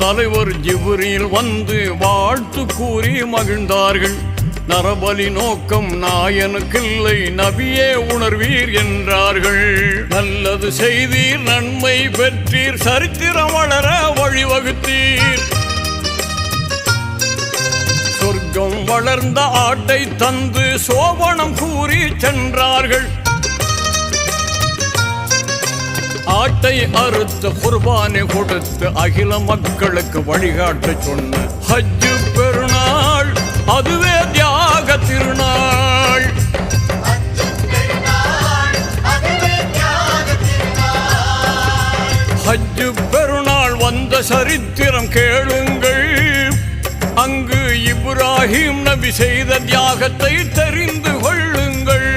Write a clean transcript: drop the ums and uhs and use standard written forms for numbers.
தலைவர் ஜிப்ரீல் வந்து வாழ்த்து கூறி மகிழ்ந்தார்கள். நரபலி நோக்கம் நாயனுக்கில்லை, நபியே உணர்வீர் என்றார்கள். நல்லது செய்தீர், நன்மை பெற்றீர், சரித்திரம் வளர வழிவகுத்தீர். சொர்க்கம் வளர்ந்த ஆட்டை தந்து சோபனம் கூறி சென்றார்கள். ஆட்டை அறுத்த குர்பானை கொடுத்து அகில மக்களுக்கு வழிகாட்ட சொன்ன ஹஜ்ஜு பெருநாள், அதுவே தியாக திருநாள். ஹஜ்ஜு பெருநாள் வந்த சரித்திரம் கேளுங்கள். அங்கு இப்ராஹிம் நபி செய்த தியாகத்தை தெரிந்து கொள்ளுங்கள்.